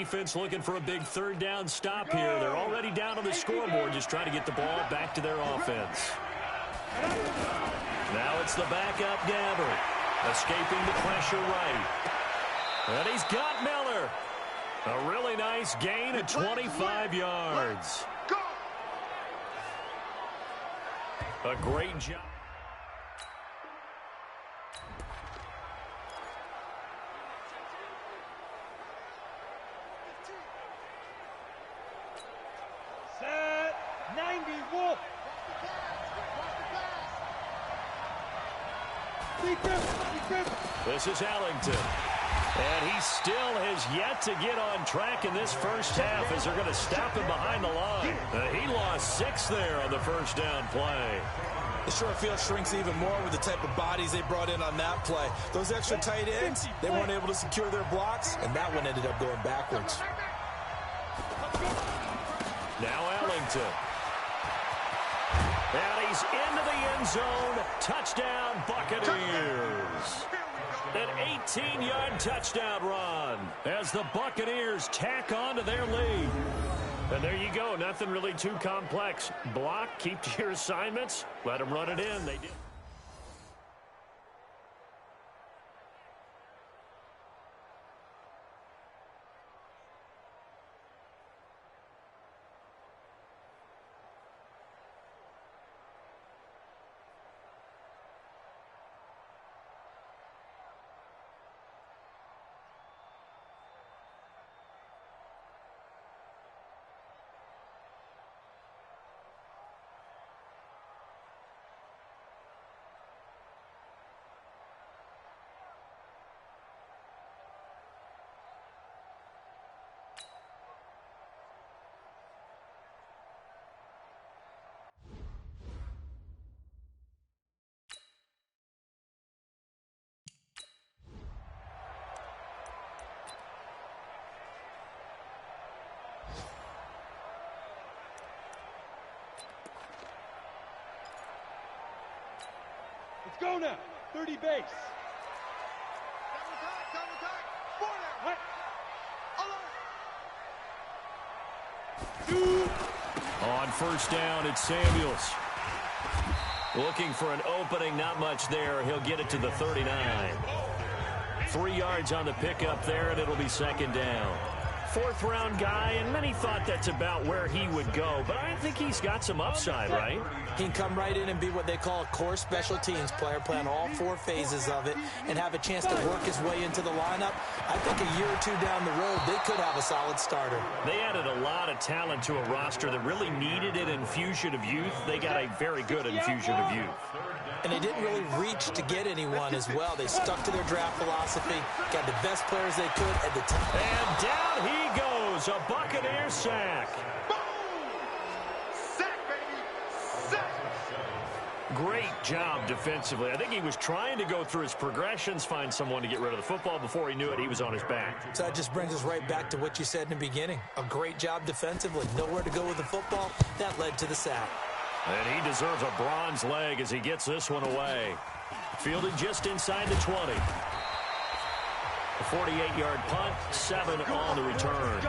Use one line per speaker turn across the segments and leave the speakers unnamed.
defense looking for a big third down stop here. They're already down on the scoreboard, just trying to get the ball back to their offense. Now it's the backup Gabbert, escaping the pressure right. And he's got Miller. A really nice gain of 25 yards. A great job.
Set 90 Wolf.
This is Ellington. And he still has yet to get on track in this first half as they're going to stop him behind the line. He lost 6 there on the first down play.
The short field shrinks even more with the type of bodies they brought in on that play. Those extra tight ends, they weren't able to secure their blocks, and that one ended up going backwards.
Now Ellington. And he's into the end zone. Touchdown, Buccaneers. An 18-yard touchdown run as the Buccaneers tack on to their lead. And there you go. Nothing really too complex. Block, keep to your assignments, let them run it in. They did.
Let's go now. 30 base.
On first down, it's Samuels. Looking for an opening, not much there. He'll get it to the 39. 3 yards on the pickup there, and it'll be second down. Fourth-round guy, and many thought that's about where he would go. But I think he's got some upside, right?
He can come right in and be what they call a core special teams player, play on all 4 phases of it, and have a chance to work his way into the lineup. I think a year or 2 down the road, they could have a solid starter.
They added a lot of talent to a roster that really needed an infusion of youth. They got a very good infusion of youth.
And they didn't really reach to get anyone as well. They stuck to their draft philosophy, got the best players they could at the time.
And down he goes, a Buccaneer sack.
Boom! Sack, baby! Sack!
Great job defensively. I think he was trying to go through his progressions, find someone to get rid of the football. Before he knew it, he was on his back.
So that just brings us right back to what you said in the beginning. A great job defensively. Nowhere to go with the football. That led to the sack.
And he deserves a bronze leg as he gets this one away. Fielded just inside the 20. A 48-yard punt, 7 on the return.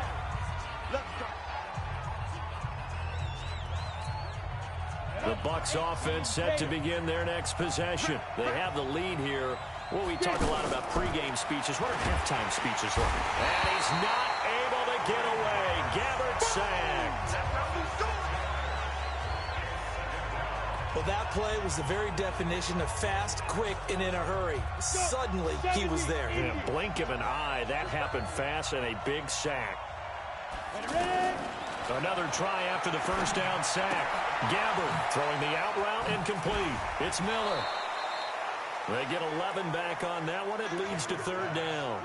The Bucs offense set to begin their next possession. They have the lead here. Well, we talk a lot about pregame speeches. What are halftime speeches like? And he's not able to get away. Gabbert sacked.
Well, that play was the very definition of fast, quick, and in a hurry. Suddenly, he was there.
In a blink of an eye, that happened fast and a big sack. Another try after the first down sack. Gabbert throwing the out route incomplete. It's Miller. They get 11 back on that one. It leads to third down.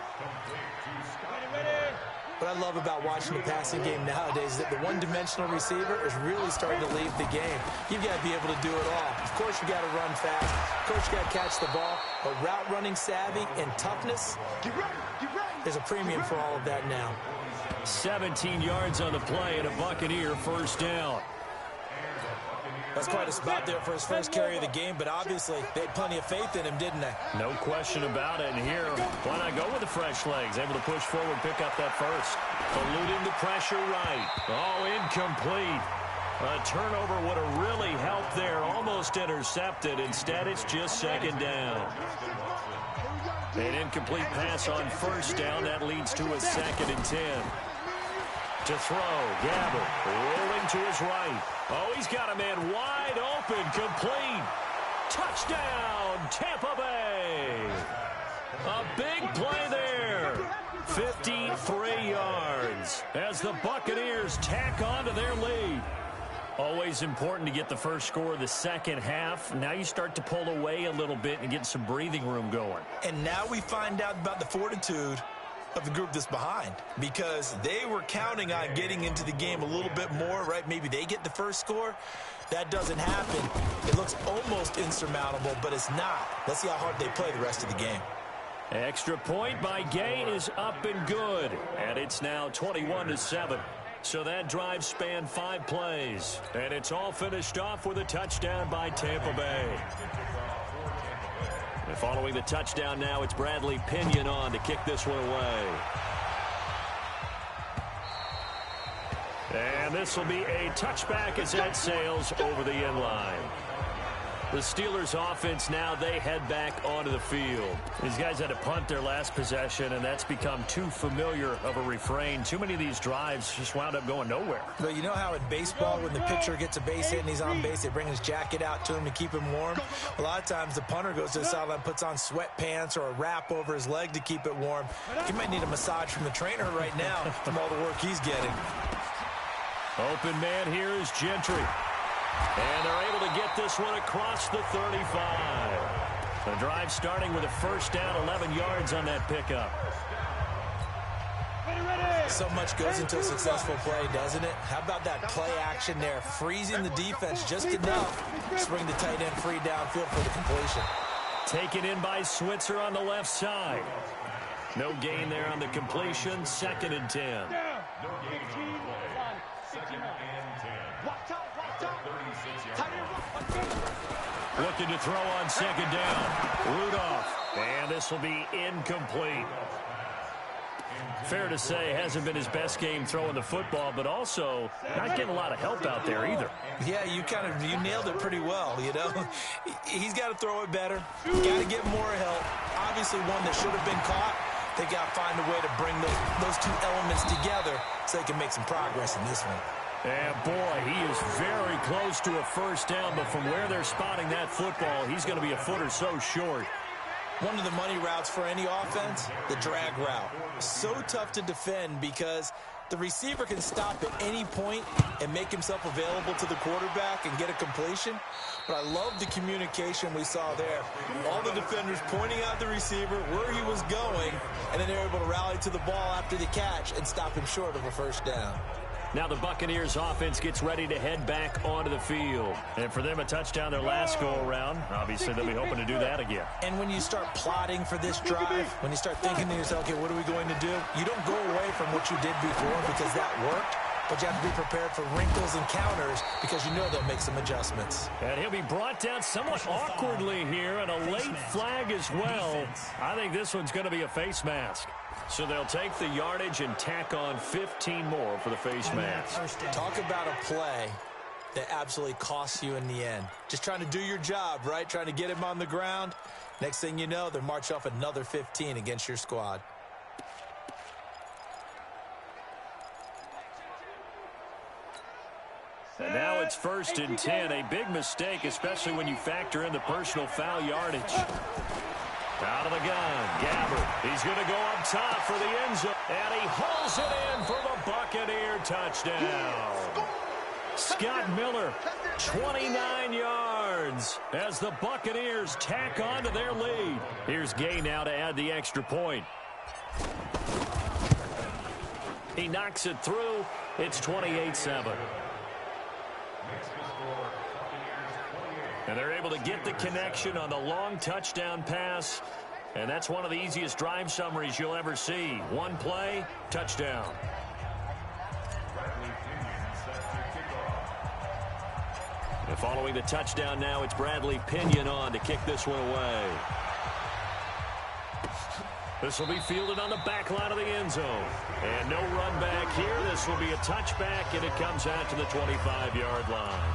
What I love about watching the passing game nowadays is that the one-dimensional receiver is really starting to leave the game. You've got to be able to do it all. Of course, you got to run fast. Of course, you got to catch the ball. But route running savvy and toughness, there's a premium for all of that now.
17 yards on the play and a Buccaneer first down.
That's quite a spot there for his first carry of the game, but obviously they had plenty of faith in him, didn't they?
No question about it. And here, why not go with the fresh legs? Able to push forward, pick up that first. Eluding the pressure right. Oh, incomplete. A turnover would have really helped there. Almost intercepted. Instead, it's just second down. An incomplete pass on first down. That leads to a 2nd and 10. To throw, Gabbert rolling to his right. Oh, he's got a man wide open, complete. Touchdown, Tampa Bay. A big play there. 53 yards as the Buccaneers tack on to their lead. Always important to get the first score of the second half. Now you start to pull away a little bit and get some breathing room going.
And now we find out about the fortitude of the group that's behind, because they were counting on getting into the game a little bit more, right? Maybe they get the first score. That doesn't happen. It looks almost insurmountable, but it's not. Let's see how hard they play the rest of the game.
Extra point by Gain is up and good, and it's now 21-7. So that drive spanned 5 plays, and it's all finished off with a touchdown by Tampa Bay. And following the touchdown now, it's Bradley Pinion on to kick this one away. And this will be a touchback as that sails over the end line. The Steelers offense now, they head back onto the field. These guys had to punt their last possession, and that's become too familiar of a refrain. Too many of these drives just wound up going nowhere.
But you know how in baseball, when the pitcher gets a base hit and he's on base, they bring his jacket out to him to keep him warm? A lot of times the punter goes to the sideline, puts on sweatpants or a wrap over his leg to keep it warm. He might need a massage from the trainer right now from all the work he's getting.
Open man here is Gentry. And they're able to get this one across the 35. The drive starting with a first down, 11 yards on that pickup.
So much goes into a successful play, doesn't it? How about that play action there? Freezing the defense just enough to bring the tight end free downfield for the completion.
Taken in by Switzer on the left side. No gain there on the completion. 2nd and 10. Looking to throw on 2nd down. Rudolph. And this will be incomplete. Fair to say, hasn't been his best game throwing the football, but also not getting a lot of help out there either.
Yeah, you nailed it pretty well, you know. He's got to throw it better. Got to get more help. Obviously one that should have been caught. They got to find a way to bring those two elements together so they can make some progress in this one.
And boy, he is very close to a first down, but from where they're spotting that football, he's going to be a foot or so short.
One of the money routes for any offense, the drag route. So tough to defend because the receiver can stop at any point and make himself available to the quarterback and get a completion. But I love the communication we saw there. All the defenders pointing out the receiver, where he was going, and then they're able to rally to the ball after the catch and stop him short of a first down.
Now the Buccaneers offense gets ready to head back onto the field. And for them, a touchdown their last go-around. Obviously, they'll be hoping to do that again.
And when you start plotting for this drive, when you start thinking to yourself, okay, what are we going to do? You don't go away from what you did before because that worked. But you have to be prepared for wrinkles and counters because you know they'll make some adjustments.
And he'll be brought down somewhat awkwardly here, and a late flag as well. I think this one's going to be a face mask. So they'll take the yardage and tack on 15 more for the face mask.
Talk about a play that absolutely costs you in the end. Just trying to do your job, right? Trying to get him on the ground. Next thing you know, they're marching off another 15 against your squad.
And now it's 1st and 10. A big mistake, especially when you factor in the personal foul yardage. Out of the gun, Gabbert. He's going to go up top for the end zone. And he hauls it in for the Buccaneer touchdown. Scott Miller, 29 yards as the Buccaneers tack on to their lead. Here's Gay now to add the extra point. He knocks it through. It's 28-7. And they're able to get the connection on the long touchdown pass. And that's one of the easiest drive summaries you'll ever see. One play, touchdown. And following the touchdown now, it's Bradley Pinion on to kick this one away. This will be fielded on the back line of the end zone. And no run back here. This will be a touchback, and it comes out to the 25-yard line.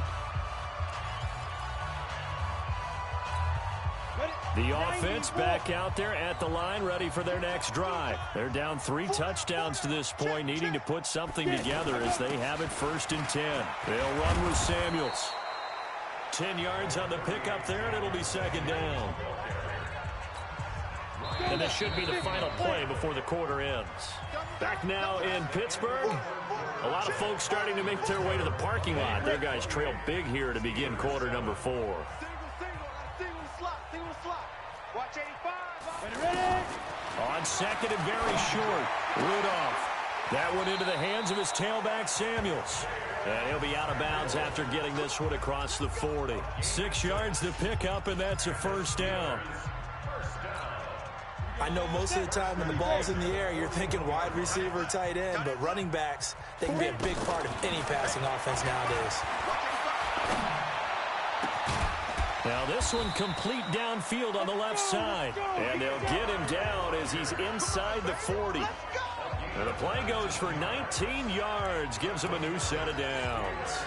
The offense back out there at the line, ready for their next drive. They're down 3 touchdowns to this point, needing to put something together as they have it 1st and 10. They'll run with Samuels. 10 yards on the pickup there, and it'll be 2nd down. And this should be the final play before the quarter ends. Back now in Pittsburgh. A lot of folks starting to make their way to the parking lot. Their guys trail big here to begin quarter number 4.
Watch 85.
Ready?
On 2nd and very short, Rudolph. That one into the hands of his tailback, Samuels. And he'll be out of bounds after getting this one across the 40. 6 yards to pick up, and that's a 1st down.
I know most of the time when the ball's in the air, you're thinking wide receiver, tight end, but running backs, they can be a big part of any passing offense nowadays.
Now this one complete downfield on the left side. And they'll get him down as he's inside the 40. And the play goes for 19 yards, gives him a new set of downs.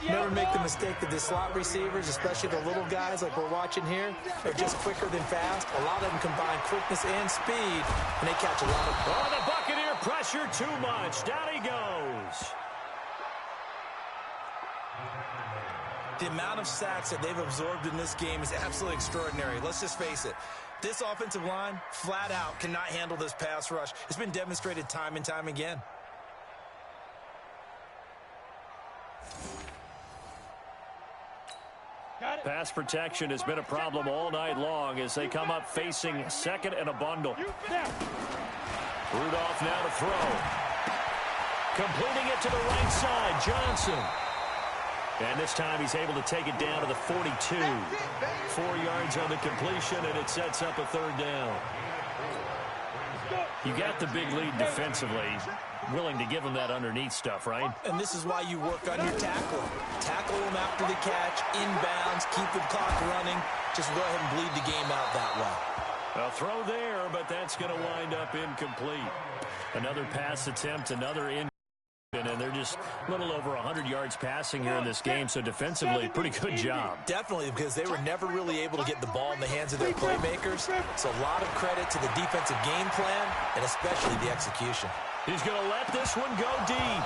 Never make the mistake that the slot receivers, especially the little guys like we're watching here, are just quicker than fast. A lot of them combine quickness and speed, and they catch a lot of...
Oh, the Buccaneer pressure too much. Down he goes.
The amount of sacks that they've absorbed in this game is absolutely extraordinary. Let's just face it. This offensive line, flat out, cannot handle this pass rush. It's been demonstrated time and time again.
Pass protection has been a problem all night long as they come up facing 2nd and a bundle. Rudolph now to throw. Completing it to the right side, Johnson. And this time he's able to take it down to the 42. 4 yards on the completion, and it sets up a 3rd down. You got the big lead defensively. Willing to give him that underneath stuff, right?
And this is why you work on your tackling. Tackle him after the catch, inbounds, keep the clock running. Just go ahead and bleed the game out that way.
A throw there, but that's going to wind up incomplete. Another pass attempt, another in. And they're just a little over 100 yards passing here in this game, so defensively, pretty good job.
Definitely, because they were never really able to get the ball in the hands of their playmakers. So a lot of credit to the defensive game plan, and especially the execution.
He's going to let this one go deep.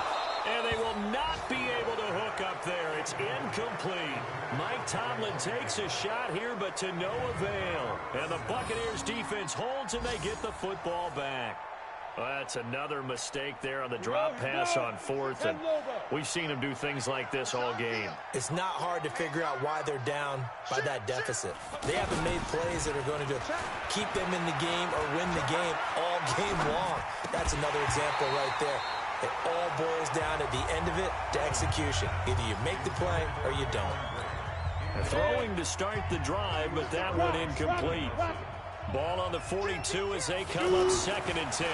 And they will not be able to hook up there. It's incomplete. Mike Tomlin takes a shot here, but to no avail. And the Buccaneers defense holds, and they get the football back. Well, that's another mistake there on the drop pass on 4th, and we've seen them do things like this all game.
It's not hard to figure out why they're down by that deficit. They haven't made plays that are going to keep them in the game or win the game all game long. That's another example right there. It all boils down at the end of it to execution. Either you make the play or you don't.
Throwing to start the drive, but that one incomplete. Ball on the 42 as they come up 2nd and 10.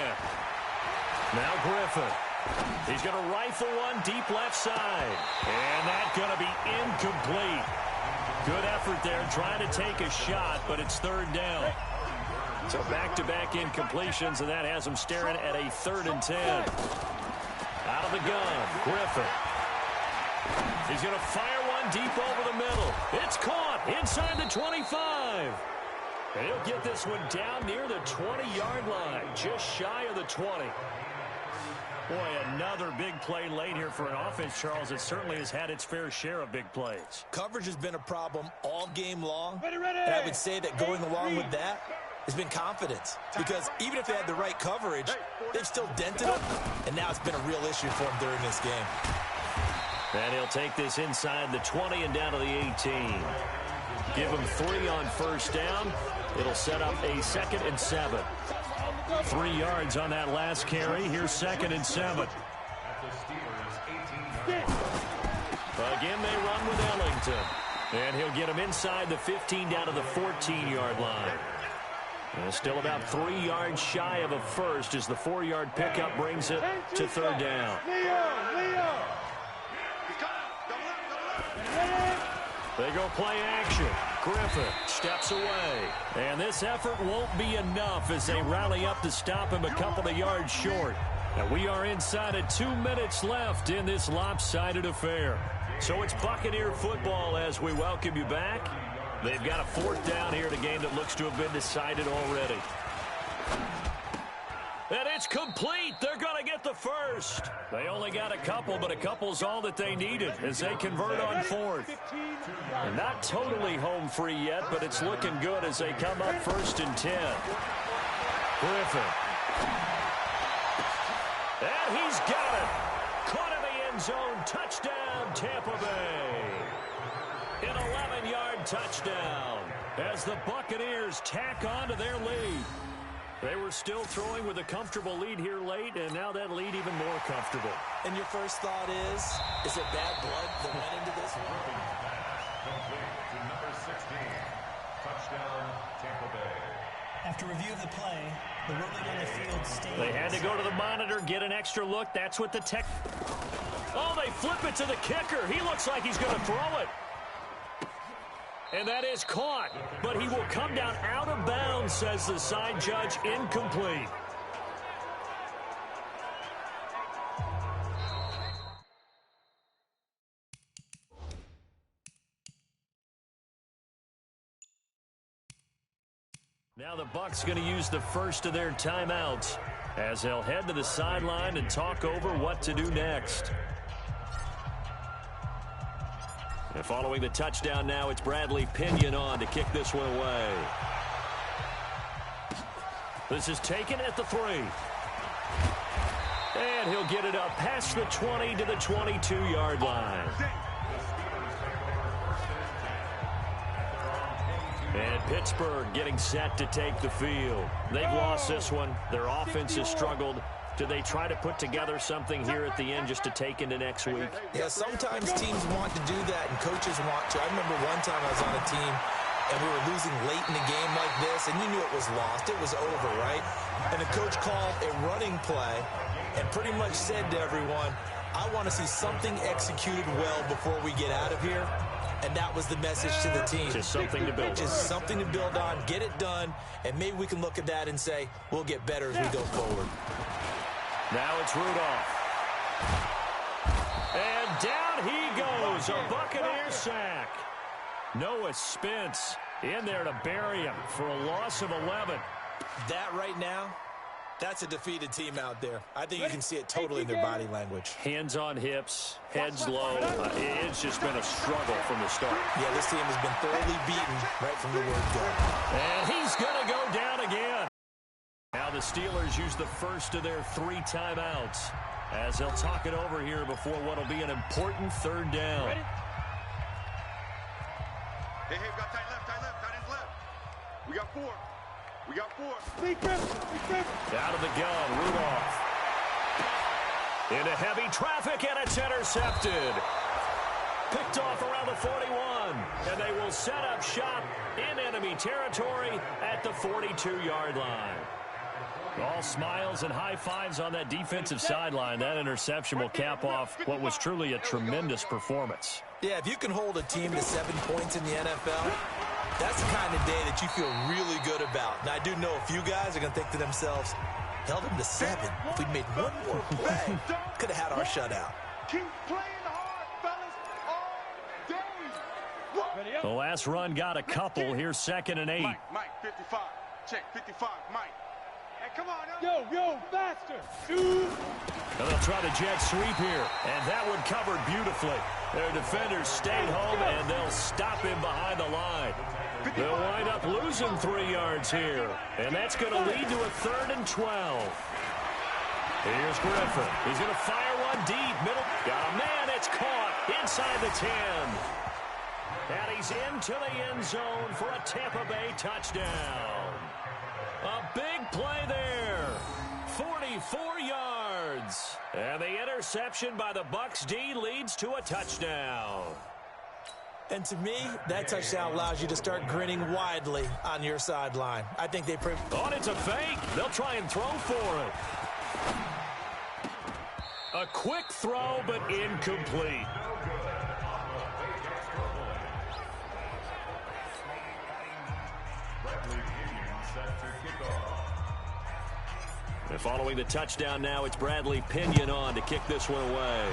Now Griffin. He's going to rifle one deep left side. And that's going to be incomplete. Good effort there trying to take a shot, but it's 3rd down. So back-to-back incompletions, and that has him staring at a 3rd and 10. Out of the gun, Griffin. He's going to fire one deep over the middle. It's caught inside the 25. And he'll get this one down near the 20-yard line, just shy of the 20. Boy, another big play late here for an offense, Charles. It certainly has had its fair share of big plays.
Coverage has been a problem all game long. And I would say that going along with that has been confidence. Because even if they had the right coverage, they've still dented them. And now it's been a real issue for them during this game.
And he'll take this inside the 20 and down to the 18. Give him 3 on 1st down. It'll set up a 2nd and 7. 3 yards on that last carry. Here's 2nd and 7. Again, they run with Ellington. And he'll get him inside the 15 down to the 14-yard line. And still about 3 yards shy of a first as the 4-yard pickup brings it to 3rd down. They go play action. Griffin steps away. And this effort won't be enough as they rally up to stop him a couple of yards short. And we are inside of 2 minutes left in this lopsided affair. So it's Buccaneer football as we welcome you back. They've got a 4th down here in a game that looks to have been decided already. And it's complete. They're going to get the first. They only got a couple, but a couple's all that they needed as they convert on 4th. And not totally home free yet, but it's looking good as they come up 1st and 10. Griffin. And he's got it. Caught in the end zone. Touchdown, Tampa Bay. An 11-yard touchdown as the Buccaneers tack on to their lead. They were still throwing with a comfortable lead here late, and now that lead even more comfortable.
And your first thought is it bad blood that went into this one?
To number 16, touchdown, Tampa Bay.
After review of the play, the ruling on the field stays.
They had to go to the monitor, get an extra look. That's what the tech... Oh, they flip it to the kicker. He looks like he's going to throw it. And that is caught, but he will come down out of bounds, says the side judge, incomplete. Now the Bucs going to use the first of their timeouts as they'll head to the sideline and talk over what to do next. And following the touchdown now, it's Bradley Pinion on to kick this one away. This is taken at the 3. And he'll get it up past the 20 to the 22-yard line. And Pittsburgh getting set to take the field. They've lost this one. Their offense has struggled. Do they try to put together something here at the end just to take into next week?
Yeah, sometimes teams want to do that and coaches want to. I remember one time I was on a team and we were losing late in the game like this, and you knew it was lost. It was over, right? And the coach called a running play and pretty much said to everyone, I want to see something executed well before we get out of here. And that was the message to the team.
Just something to build on.
Just something to build on, get it done, and maybe we can look at that and say, we'll get better as we go forward.
Now it's Rudolph. And down he goes. A Buccaneer sack. Noah Spence in there to bury him for a loss of 11.
That right now, that's a defeated team out there. I think you can see it totally in their body language.
Hands on hips, heads low. It's just been a struggle from the start.
Yeah, this team has been thoroughly beaten right from the word go.
And he's going to go down again. Now the Steelers use the first of their 3 timeouts as they'll talk it over here before what will be an important 3rd down.
Ready?
Hey, we got tight ends left. We got 4.
Lee Griffin.
Out of the gun, Rudolph. Into heavy traffic, and it's intercepted. Picked off around the 41, and they will set up shop in enemy territory at the 42-yard line. All smiles and high fives on that defensive sideline. That interception will cap off what was truly a tremendous performance.
Yeah, if you can hold a team to 7 points in the NFL, that's the kind of day that you feel really good about. Now, I do know a few guys are going to think to themselves, held them to 7. If we'd made one more play, could have had our shutout.
Keep playing hard, fellas, all day.
Ready up.
The last run got a couple. Here's 2nd and 8.
Mike, 55. Check, 55, Mike. Hey, come on.
Yo, faster. 2.
And they'll try the jet sweep here. And that one covered beautifully. Their defenders stayed home, and they'll stop him behind the line. They'll wind up losing 3 yards here. And that's going to lead to a 3rd and 12. Here's Griffin. He's going to fire one deep. Middle. Got a man. It's caught inside the 10. And he's into the end zone for a Tampa Bay touchdown. A big play there. 44 yards. And the interception by the Bucs D leads to a touchdown.
And to me, that touchdown allows you to start grinning widely on your sideline. I think they...
Oh, it's a fake. They'll try and throw for it. A quick throw, but incomplete. And following the touchdown now, it's Bradley Pinion on to kick this one away.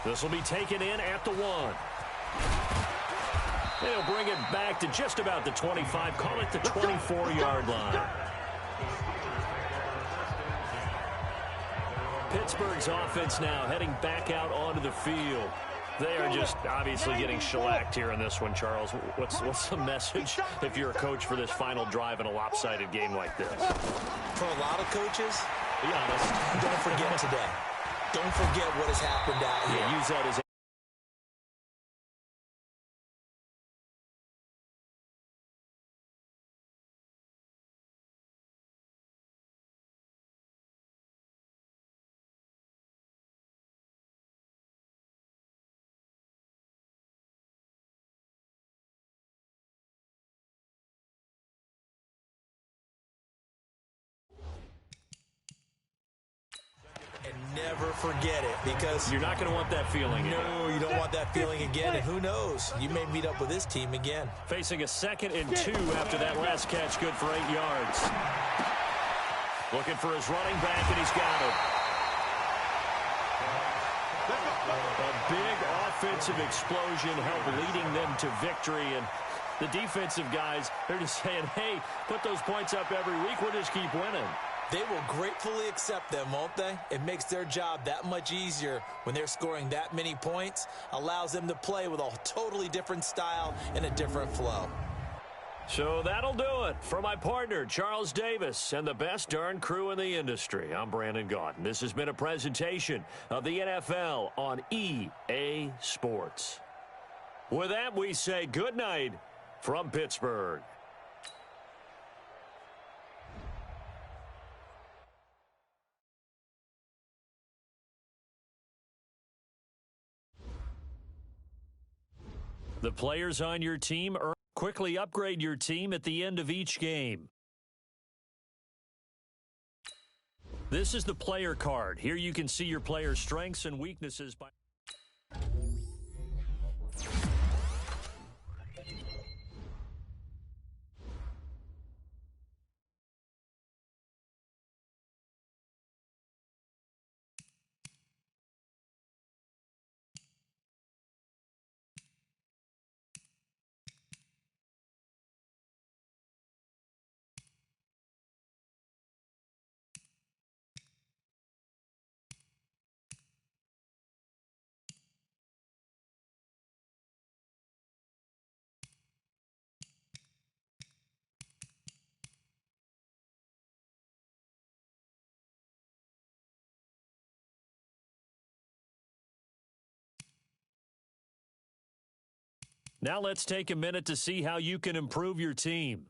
This will be taken in at the 1. They'll bring it back to just about the 25. Call it the 24-yard line. Pittsburgh's offense now heading back out onto the field. They are just obviously getting shellacked here in this one, Charles. What's the message if you're a coach for this final drive in a lopsided game like this?
For a lot of coaches,
be honest,
don't forget today. Don't forget what has happened out here.
Yeah, use that as
never forget it, because
you're not going to want that feeling.
No, you don't want that feeling again, and who knows, you may meet up with this team again.
Facing a 2nd and 2 after that last catch, good for 8 yards. Looking for his running back, and he's got it. A big offensive explosion helped leading them to victory, and the defensive guys, they're just saying, hey, put those points up every week, we'll just keep winning.
They will gratefully accept them, won't they? It makes their job that much easier when they're scoring that many points. Allows them to play with a totally different style and a different flow.
So that'll do it for my partner, Charles Davis, and the best darn crew in the industry. I'm Brandon Gaudin. This has been a presentation of the NFL on EA Sports. With that, we say good night from Pittsburgh. The players on your team quickly upgrade your team at the end of each game. This is the player card. Here you can see your player's strengths and weaknesses by Now let's take a minute to see how you can improve your team.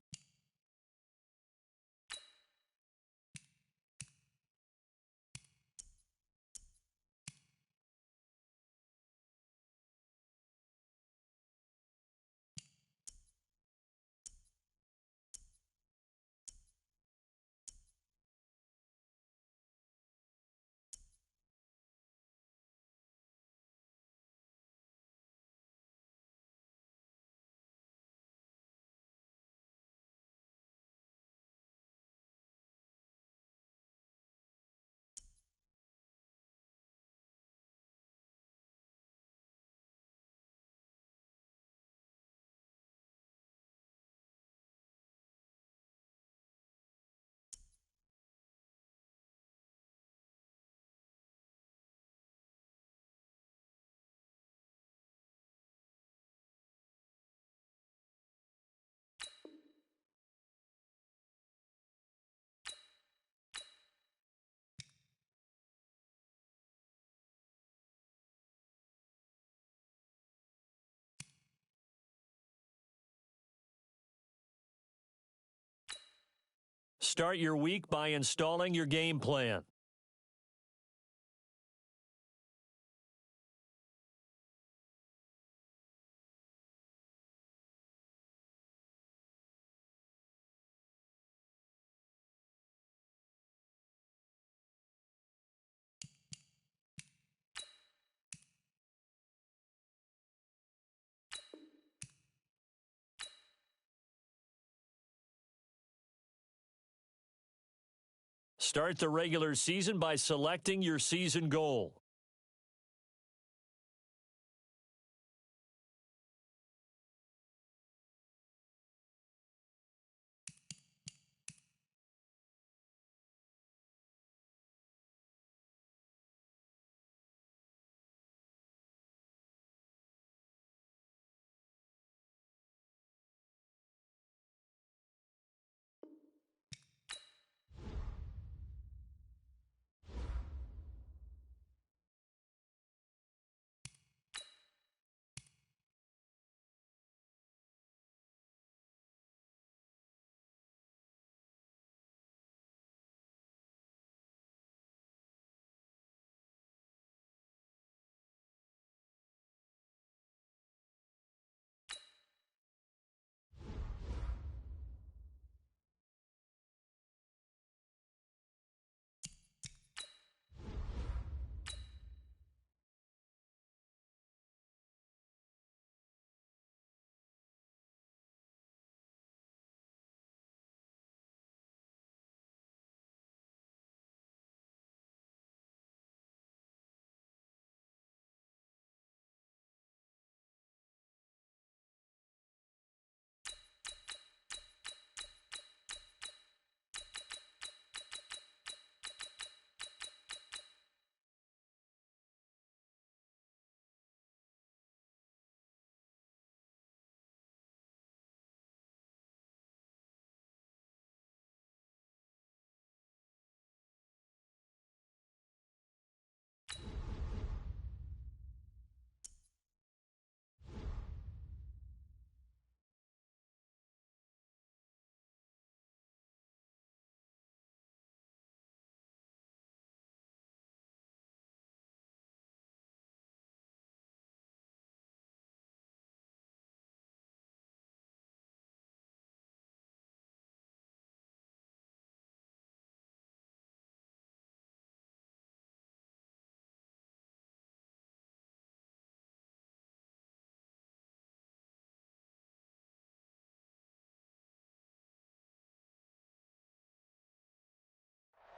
Start your week by installing your game plan. Start the regular season by selecting your season goal.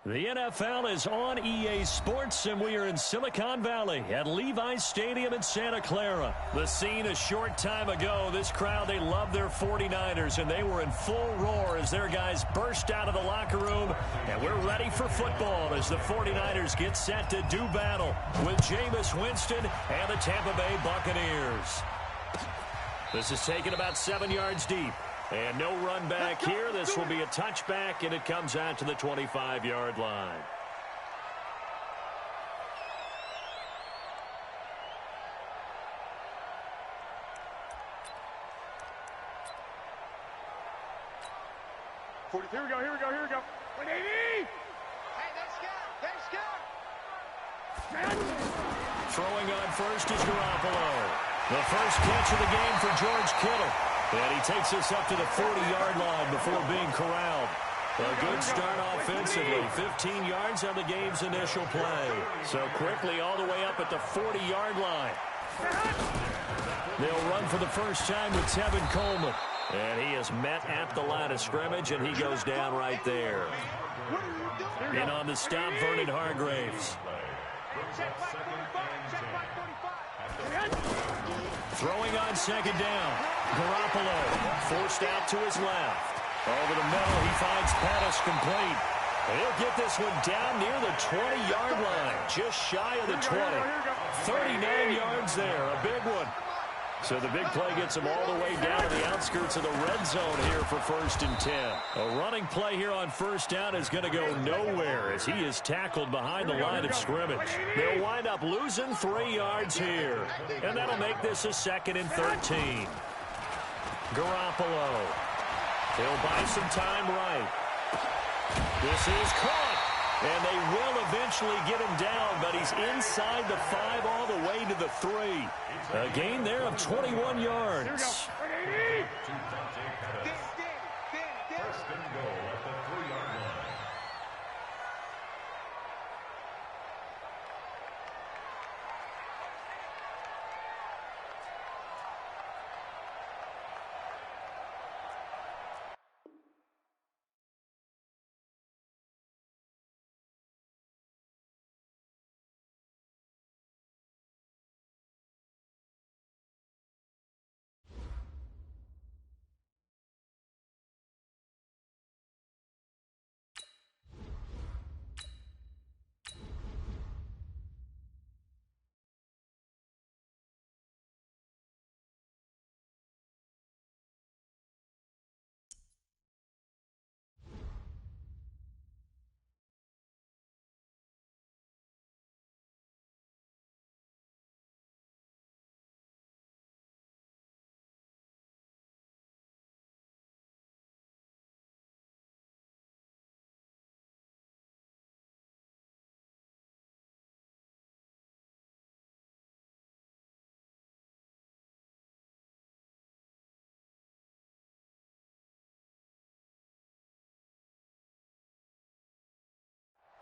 The NFL is on EA Sports, and we are in Silicon Valley at Levi's Stadium in Santa Clara. The scene a short time ago, this crowd, they love their 49ers, and they were in full roar as their guys burst out of the locker room. And we're ready for football as the 49ers get set to do battle with Jameis Winston and the Tampa Bay Buccaneers. This is taken about 7 yards deep. And no run back here. This will be a touchback, and it comes out to the 25-yard line.
Here we go. 180! Hey, they scout!
Throwing on first is Garoppolo. The first catch of the game for George Kittle. And he takes us up to the 40-yard line before being corralled. A good start offensively. 15 yards on the game's initial play. So quickly all the way up at the 40-yard line. They'll run for the first time with Tevin Coleman. And he is met at the line of scrimmage, and he goes down right there. In on the stop, Vernon Hargreaves. Throwing on second down. Garoppolo forced out to his left. Over the middle, he finds Pettis complete. He'll get this one down near the 20-yard line, just shy of the 20. 39 yards there, a big one. So the big play gets him all the way down to the outskirts of the red zone here for 1st and 10. A running play here on first down is going to go nowhere as he is tackled behind the line of scrimmage. They'll wind up losing 3 yards here, and that'll make this a 2nd and 13. Garoppolo. He'll buy some time right. This is caught. And they will eventually get him down, but he's inside the 5 all the way to the 3. A gain there of 21 yards.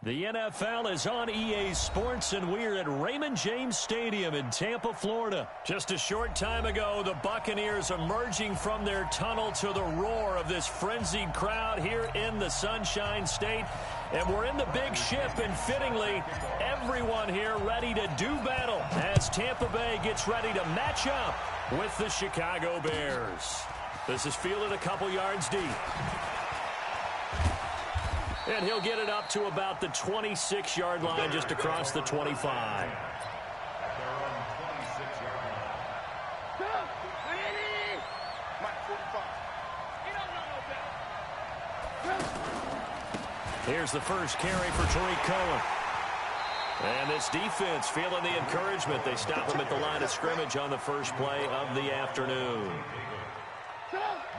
The NFL is on EA Sports, and we're at Raymond James Stadium in Tampa, Florida. Just a short time ago, the Buccaneers emerging from their tunnel to the roar of this frenzied crowd here in the Sunshine State. And we're in the big ship, and fittingly, everyone here ready to do battle as Tampa Bay gets ready to match up with the Chicago Bears. This is fielded a couple yards deep. And he'll get it up to about the 26-yard line, just across the 25. Here's the first carry for Tariq Cohen. And this defense feeling the encouragement. They stop him at the line of scrimmage on the first play of the afternoon.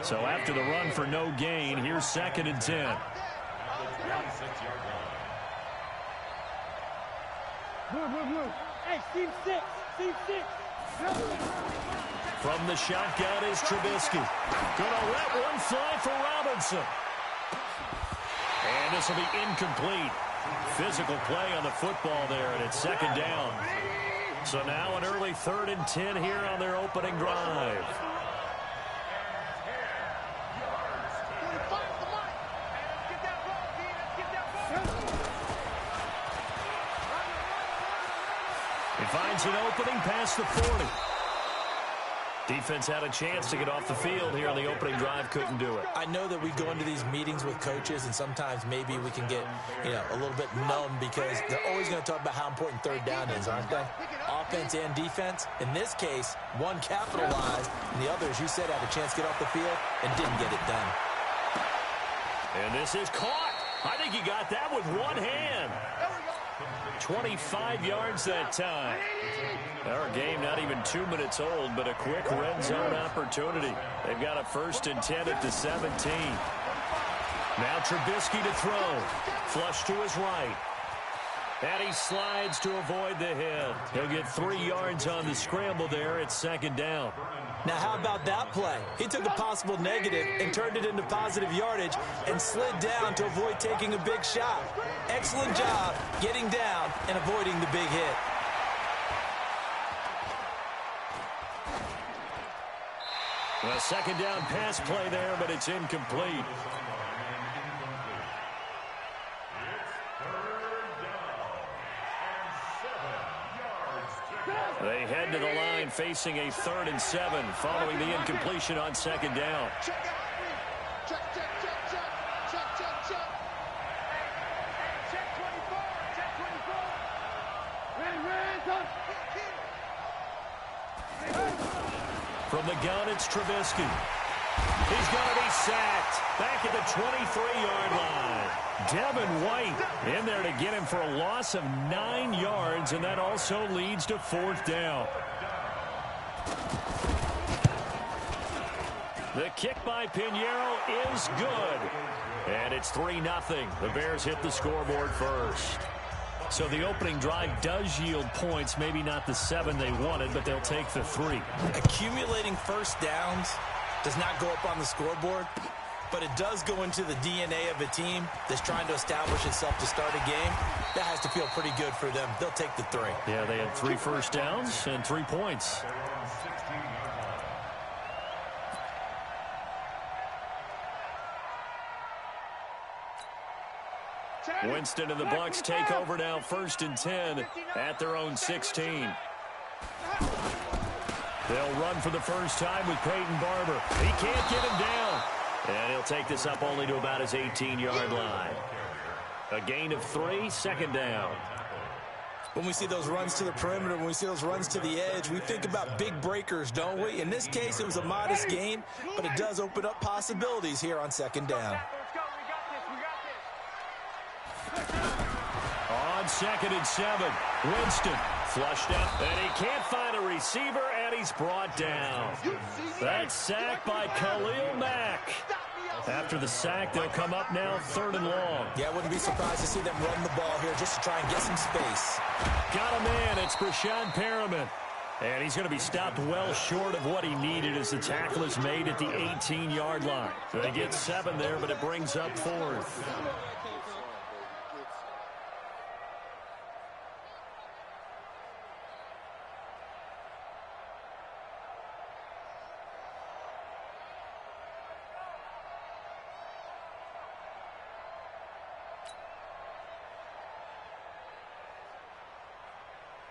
So after the run for no gain, here's 2nd and 10.
Hey, Steve 6. Steve 6.
From the shotgun is Trubisky. Gonna let one fly for Robinson. And this will be incomplete. Physical play on the football there, and it's 2nd down. So now an early 3rd and 10 here on their opening drive. He finds an opening past the 40. Defense had a chance to get off the field here on the opening drive, couldn't do it.
I know that we go into these meetings with coaches, and sometimes maybe we can get, a little bit numb because they're always going to talk about how important 3rd down is, aren't they? Offense and defense. In this case, one capitalized, and the other, as you said, had a chance to get off the field and didn't get it done.
And this is caught. I think he got that with one hand. 25 yards that time. Our game not even 2 minutes old, but a quick red zone opportunity. They've got a 1st and 10 at the 17. Now Trubisky to throw. Flush to his right. And he slides to avoid the hit. He'll get 3 yards on the scramble there at 2nd down.
Now, how about that play? He took a possible negative and turned it into positive yardage and slid down to avoid taking a big shot. Excellent job getting down and avoiding the big hit.
A 2nd down pass play there, but it's incomplete. They head to the line facing a 3rd and 7 following the incompletion on 2nd down. From the gun, it's Trubisky. He's going to be sacked back at the 23-yard line. Devin White in there to get him for a loss of 9 yards, and that also leads to 4th down. The kick by Pinheiro is good. And it's 3-0. The Bears hit the scoreboard first. So the opening drive does yield points, maybe not the 7 they wanted, but they'll take the 3.
Accumulating first downs does not go up on the scoreboard, but it does go into the DNA of a team that's trying to establish itself to start a game. That has to feel pretty good for them. They'll take the 3.
Yeah, they had 3 first downs and 3 points. Winston and the Bucs take over now, 1st and 10 at their own 16. They'll run for the first time with Peyton Barber. He can't get him down. And he'll take this up only to about his 18-yard line. A gain of 3, 2nd down.
When we see those runs to the perimeter, when we see those runs to the edge, we think about big breakers, don't we? In this case, it was a modest gain, but it does open up possibilities here on 2nd down.
On 2nd and 7, Winston flushed out, and he can't find a receiver, and he's brought down. That's sacked by Khalil Mack. After the sack, they'll come up now 3rd and long.
Yeah, I wouldn't be surprised to see them run the ball here just to try and get some space.
Got a man. It's Brashad Perriman. And he's going to be stopped well short of what he needed as the tackle is made at the 18-yard line. They get 7 there, but it brings up 4th.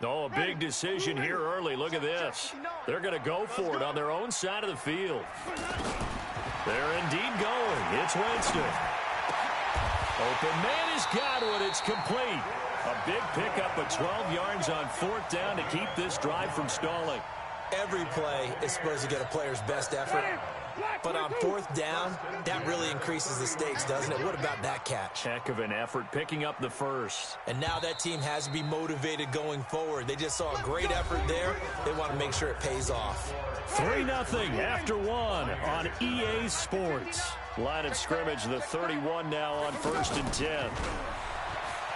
Oh, a big decision here early. Look at this. They're going to go for it on their own side of the field. They're indeed going. It's Winston. Open man has got one. It's complete. A big pickup of 12 yards on 4th down to keep this drive from stalling.
Every play is supposed to get a player's best effort. But on 4th down, that really increases the stakes, doesn't it? What about that catch?
Heck of an effort picking up the first.
And now that team has to be motivated going forward. They just saw a great effort there. They want to make sure it pays off.
3-0 after 1 on EA Sports. Line of scrimmage, the 31 now on 1st and 10.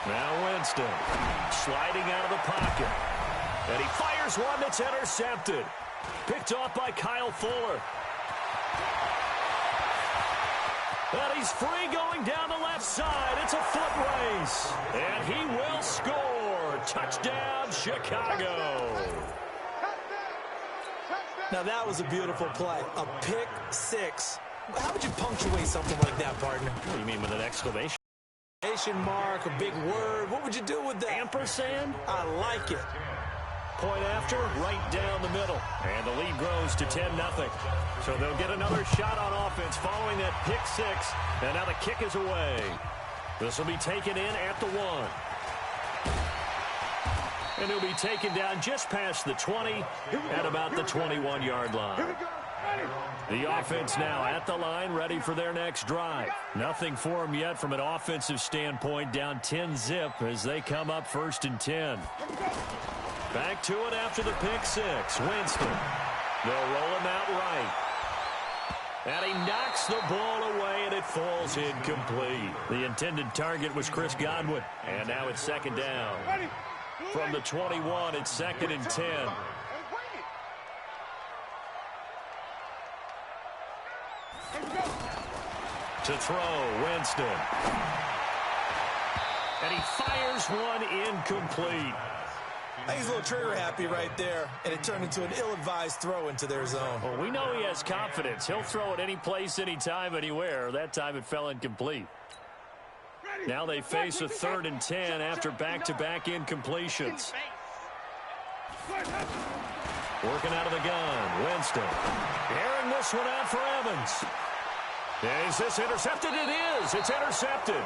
Now Winston sliding out of the pocket. And he fires one that's intercepted. Picked off by Kyle Fuller. And he's free going down the left side. It's a foot race. And he will score. Touchdown, Chicago.
Now that was a beautiful play. A pick six. How would you punctuate something like that, partner?
What do you mean with an exclamation?
Exclamation mark, a big word. What would you do with that?
Ampersand?
I like it.
Point after, right down the middle. And the lead grows to 10-0. So they'll get another shot on offense following that pick six. And now the kick is away. This will be taken in at the 1. And he'll be taken down just past the 20 at about the 21-yard line. The offense now at the line, ready for their next drive. Nothing for them yet from an offensive standpoint, down 10-0 as they come up 1st and 10. Back to it after the pick six. Winston. They'll roll him out right. And he knocks the ball away, and it falls incomplete. The intended target was Chris Godwin. And now it's 2nd down. From the 21, it's 2nd and 10. To throw, Winston. And he fires one incomplete.
I think he's a little trigger happy right there, and it turned into an ill-advised throw into their zone.
Well, we know he has confidence. He'll throw it any place, anytime, anywhere. That time it fell incomplete. Now they face a 3rd and 10 after back-to-back incompletions. Working out of the gun, Winston. Airing this one out for Evans. Is this intercepted? It is. It's intercepted.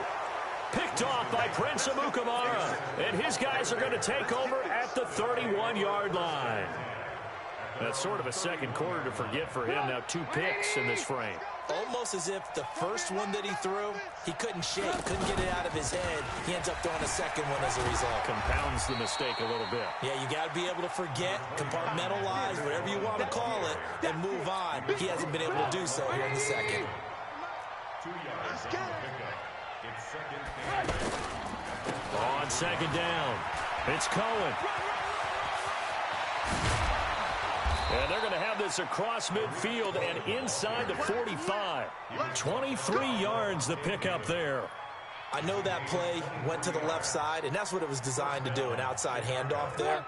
Picked off by Prince Amukamara. And his guys are going to take over at the 31-yard line. That's sort of a second quarter to forget for him. Now 2 picks in this frame.
Almost as if the first one that he threw, he couldn't shake, couldn't get it out of his head. He ends up throwing a second one as a result.
Compounds the mistake a little bit.
Yeah, you got to be able to forget, compartmentalize, whatever you want to call it, and move on. He hasn't been able to do so here in the second.
2 yards on the pickup. It's 2nd and
On 2nd down, it's Cohen. And they're going to have this across midfield and inside the 45. 23 yards the pickup there.
I know that play went to the left side, and that's what it was designed to do, an outside handoff there.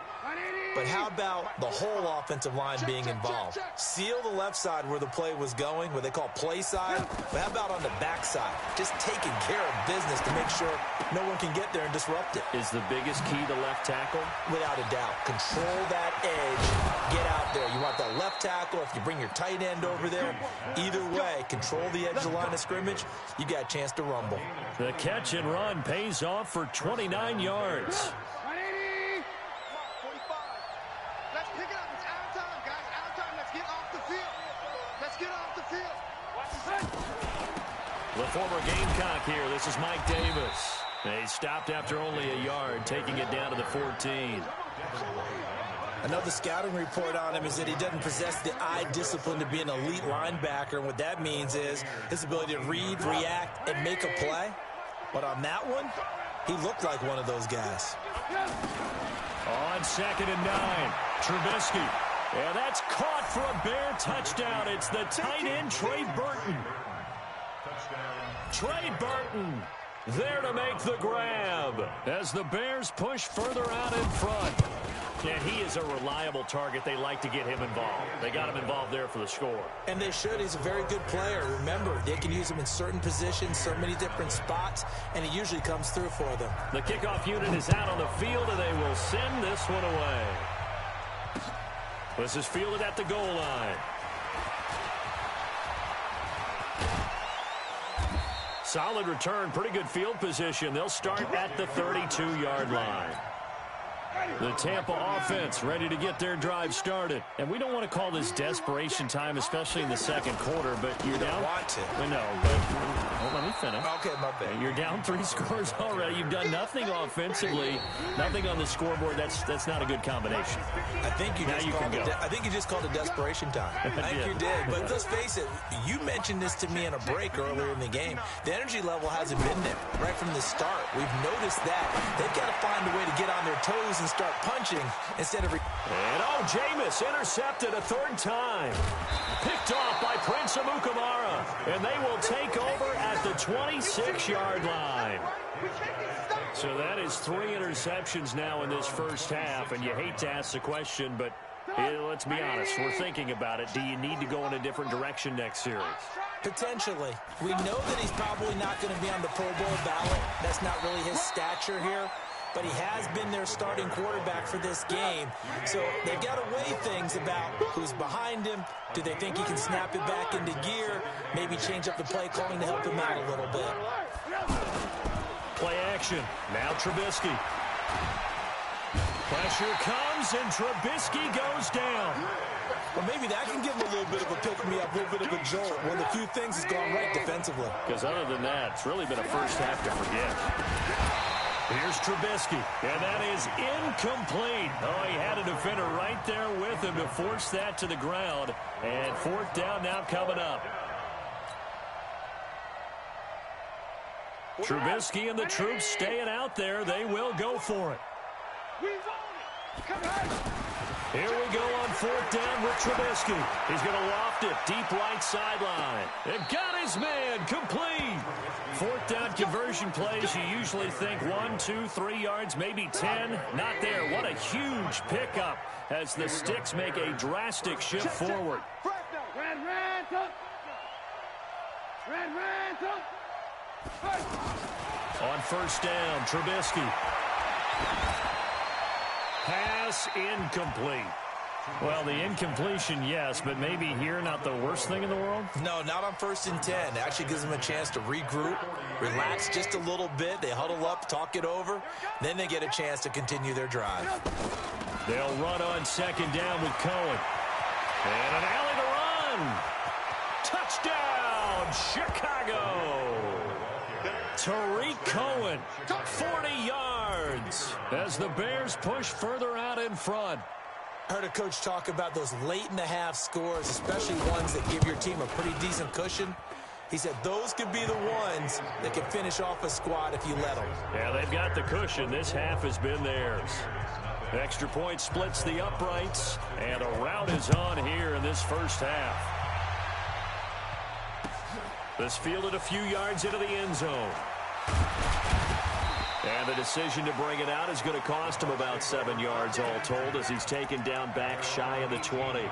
But how about the whole offensive line being involved? Seal the left side where the play was going, what they call play side. But how about on the back side? Just taking care of business to make sure no one can get there and disrupt it.
Is the biggest key to left tackle?
Without a doubt. Control that edge. Get out there. You want that left tackle. If you bring your tight end over there, either way, control the edge of the line of scrimmage. You got a chance to rumble.
The catch and run pays off for 29 yards. The former Gamecock here. This is Mike Davis. He stopped after only a yard, taking it down to the 14.
Another scouting report on him is that he doesn't possess the eye discipline to be an elite linebacker. And what that means is his ability to read, react, and make a play. But on that one, he looked like one of those guys.
On 2nd and 9, Trubisky. And that's caught for a Bear touchdown. It's the tight end, Trey Burton. Trey Burton There to make the grab as the Bears push further out in front. And he is a reliable target. They like to get him involved. They got him involved there for the score.
And they should. He's a very good player. Remember, they can use him in certain positions, so many different spots, and he usually comes through for them.
The kickoff unit is out on the field, and they will send this one away. This is fielded at the goal line. Solid return, pretty good field position. They'll start at the 32-yard line. The Tampa offense ready to get their drive started. And we don't want to call this desperation time, especially in the second quarter, but you're down.
Want to.
I know, but let me finish.
Okay, my bad.
You're down 3 scores already. You've done nothing offensively, nothing on the scoreboard. That's not a good combination.
I think you just called it desperation time. I think you did. But let's face it, you mentioned this to me in a break earlier in the game. The energy level hasn't been there right from the start. We've noticed that. They've got to find a way to get on their toes and start punching instead of...
And Jameis intercepted a 3rd time. Picked off by Prince Amukamara. And they will take over at the 26-yard line. So that is 3 interceptions now in this first half. And you hate to ask the question, but let's be honest. We're thinking about it. Do you need to go in a different direction next series?
Potentially. We know that he's probably not going to be on the Pro Bowl ballot. That's not really his stature here. But he has been their starting quarterback for this game. So they've got to weigh things about who's behind him. Do they think he can snap it back into gear? Maybe change up the play calling to help him out a little bit.
Play action. Now Trubisky. Pressure comes, and Trubisky goes down.
Well, maybe that can give him a little bit of a pick-me-up, a little bit of a jolt. One of the few things has gone right defensively.
Because other than that, it's really been a first half to forget. Here's Trubisky, and that is incomplete. Oh, he had a defender right there with him to force that to the ground. And 4th down now coming up. Trubisky and the troops staying out there. They will go for it. Here we go on 4th down with Trubisky. He's going to loft it deep right sideline. They've got his man complete. 4th down conversion plays, you usually think 1, 2, 3 yards, maybe 10. Not there. What a huge pickup as the Sticks make a drastic shift forward. On 1st down, Trubisky. Pass incomplete. Well, the incompletion, yes, but maybe here not the worst thing in the world?
No, not on 1st and 10. It actually gives them a chance to regroup, relax just a little bit. They huddle up, talk it over. Then they get a chance to continue their drive.
They'll run on 2nd down with Cohen. And an alley to run. Touchdown, Chicago. Tariq Cohen, 40 yards as the Bears push further out in front.
I heard a coach talk about those late-in-the-half scores, especially ones that give your team a pretty decent cushion. He said those could be the ones that can finish off a squad if you let them.
Yeah, they've got the cushion. This half has been theirs. Extra point splits the uprights, and a rout is on here in this first half. This fielded a few yards into the end zone. And the decision to bring it out is going to cost him about 7 yards all told as he's taken down back shy of the 20.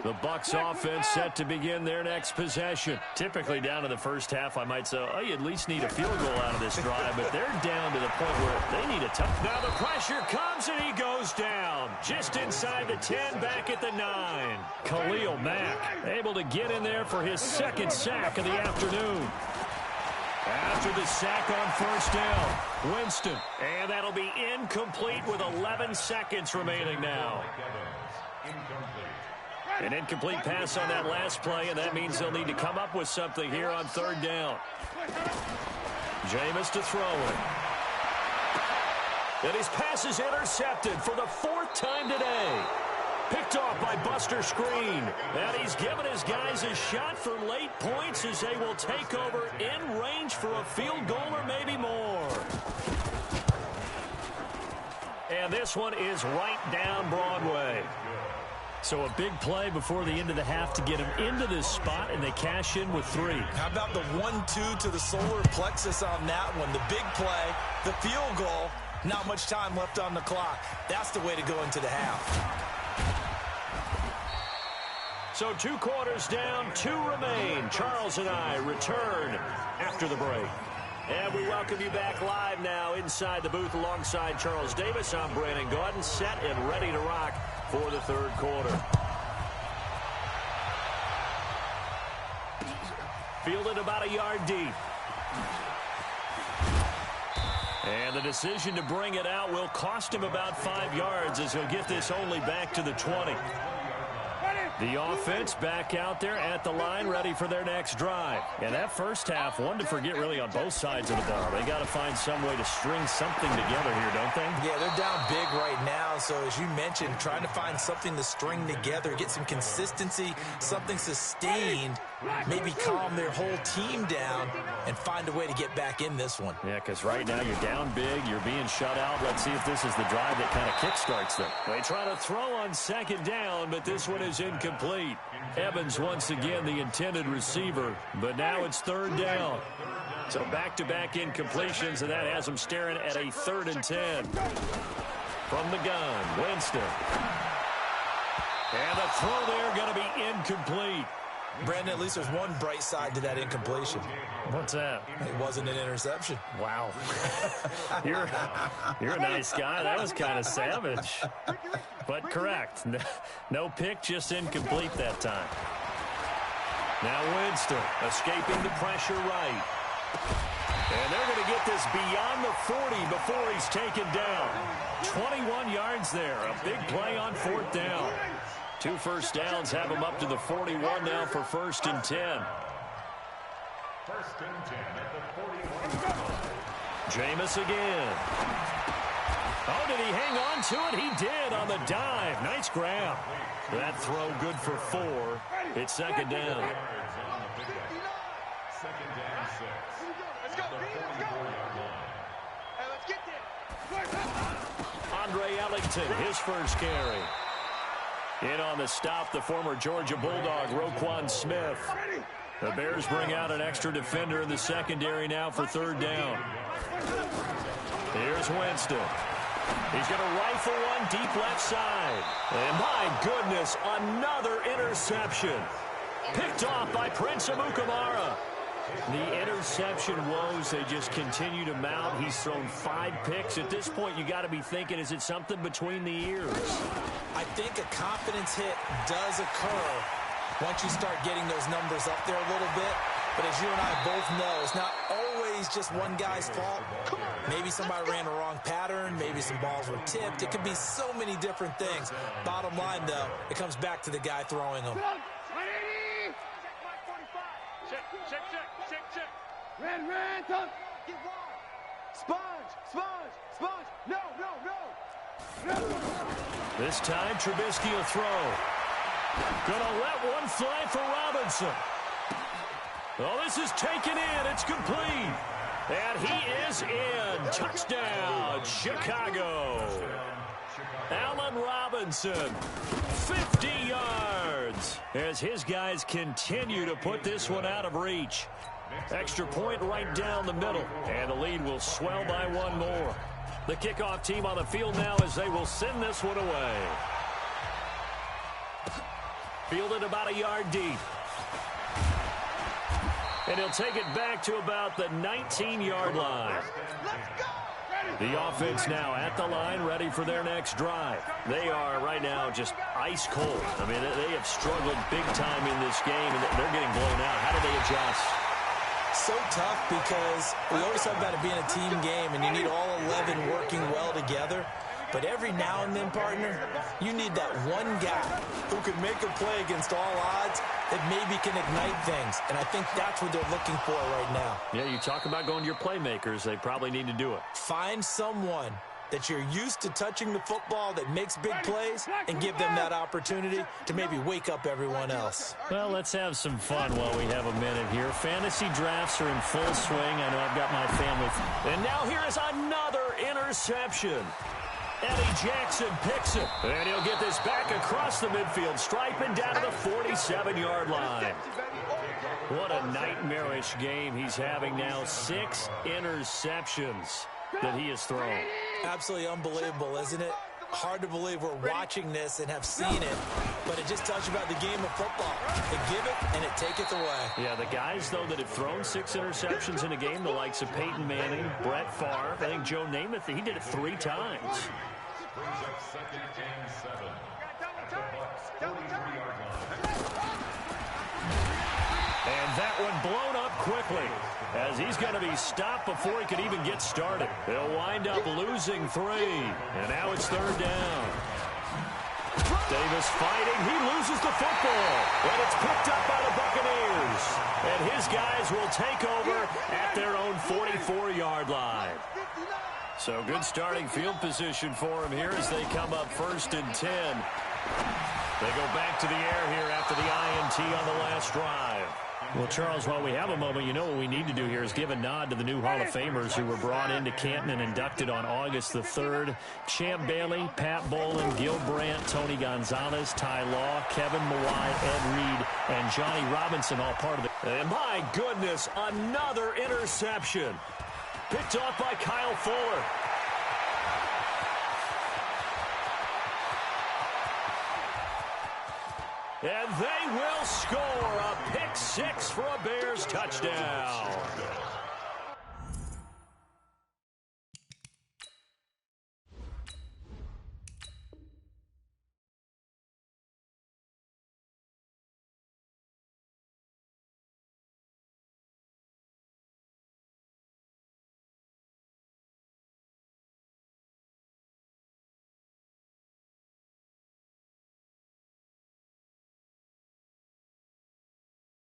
The Bucs offense set to begin their next possession. Typically down to the first half, I might say, oh, you at least need a field goal out of this drive, but they're down to the point where they need a touch. Now the pressure comes and he goes down. Just inside the 10, back at the 9. Khalil Mack able to get in there for his 2nd sack of the afternoon. After the sack on 1st down, Winston. And that'll be incomplete with 11 seconds remaining now. An incomplete pass on that last play, and that means they'll need to come up with something here on 3rd down. Jameis to throw it. And his pass is intercepted for the 4th time today. Picked off by Buster Screen. And he's given his guys a shot for late points as they will take over in range for a field goal or maybe more. And this one is right down Broadway. So a big play before the end of the half to get him into this spot, and they cash in with 3.
How about the 1-2 to the solar plexus on that one? The big play, the field goal, not much time left on the clock. That's the way to go into the half.
So 2 quarters down, 2 remain. Charles and I return after the break. And we welcome you back live now inside the booth alongside Charles Davis. I'm Brandon Gaudin, set and ready to rock for the third quarter. Fielded about a yard deep. And the decision to bring it out will cost him about 5 yards as he'll get this only back to the 20. The offense back out there at the line, ready for their next drive. And that first half, one to forget really on both sides of the ball. They got to find some way to string something together here, don't they?
Yeah, they're down big right now. So as you mentioned, trying to find something to string together, get some consistency, something sustained, maybe calm their whole team down and find a way to get back in this one.
Yeah, because right now you're down big, you're being shut out. Let's see if this is the drive that kind of kickstarts them. They try to throw on second down, but this one is incomplete. Evans once again the intended receiver, but now it's third down. So back-to-back incompletions, and that has them staring at a 3rd and 10. From the gun, Winston. And the throw there going to be incomplete.
Brandon, at least there's one bright side to that incompletion.
What's that?
It wasn't an interception.
Wow. You're a nice guy. That was kind of savage. But correct. No pick, just incomplete that time. Now Winston escaping the pressure right. And they're going to get this beyond the 40 before he's taken down. 21 yards there. A big play on 4th down. 2 first downs have him up to the 41 now for 1st and 10.
1st and 10 at the 41.
Jameis again. Oh, did he hang on to it? He did on the dive. Nice grab. That throw good for 4. It's 2nd down.
2nd down 6.
Let's go.
The 44-yard line.
Hey, let's get there.
Andre Ellington, his first carry. In on the stop, the former Georgia Bulldog, Roquan Smith. The Bears bring out an extra defender in the secondary now for 3rd down. Here's Winston. He's going to rifle one deep left side. And my goodness, another interception. Picked off by Prince Amukamara. The interception woes, they just continue to mount. He's thrown 5 picks. At this point, you got to be thinking, is it something between the ears?
I think a confidence hit does occur once you start getting those numbers up there a little bit. But as you and I both know, it's not always just one guy's fault. Maybe somebody ran a wrong pattern. Maybe some balls were tipped. It could be so many different things. Bottom line, though, it comes back to the guy throwing them.
Check. Ran, Tom. Get wide. Sponge. No.
This time, Trubisky will throw. Gonna let one fly for Robinson. Oh, this is taken in. It's complete. And he is in. Touchdown, Chicago. Allen Robinson, 50 yards. As his guys continue to put this one out of reach. Extra point right down the middle. And the lead will swell by 1 more. The kickoff team on the field now as they will send this one away. Fielded about a yard deep. And he'll take it back to about the 19-yard line. The offense now at the line, ready for their next drive. They are right now just ice cold. I mean, they have struggled big time in this game, and they're getting blown out. How do they adjust?
So tough because we always talk about it being a team game, and you need all 11 working well together. But every now and then, partner, you need that one guy who can make a play against all odds that maybe can ignite things. And I think that's what they're looking for right now.
Yeah, you talk about going to your playmakers. They probably need to do it.
Find someone that you're used to touching the football that makes big plays and give them that opportunity to maybe wake up everyone else.
Well, let's have some fun while we have a minute here. Fantasy drafts are in full swing. I know I've got my family. And now here is another interception. Eddie Jackson picks it. And he'll get this back across the midfield stripe and down to the 47-yard line. What a nightmarish game he's having now. 6 interceptions that he has thrown.
Absolutely unbelievable, isn't it? Hard to believe we're watching this and have seen it, but it just tells you about the game of football. They give it and it taketh away.
Yeah, the guys, though, that have thrown 6 interceptions in a game, the likes of Peyton Manning, Brett Favre, I think Joe Namath, he did it 3 times.
Brings up 2nd and 7. At the Bucs' 43-yard line.
And that one blown up quickly as he's going to be stopped before he could even get started. They'll wind up losing 3. And now it's 3rd down. Davis fighting. He loses the football. And it's picked up by the Buccaneers. And his guys will take over at their own 44-yard line. So good starting field position for him here as they come up 1st and 10. They go back to the air here after the INT on the last drive. Well, Charles, while we have a moment, you know what we need to do here is give a nod to the new Hall of Famers who were brought into Canton and inducted on August the 3rd. Champ Bailey, Pat Bolin, Gil Brandt, Tony Gonzalez, Ty Law, Kevin Mawai, Ed Reed, and Johnny Robinson, all part of it. And my goodness, another interception. Picked off by Kyle Fuller. And they will score a pick 6 for a Bears touchdown.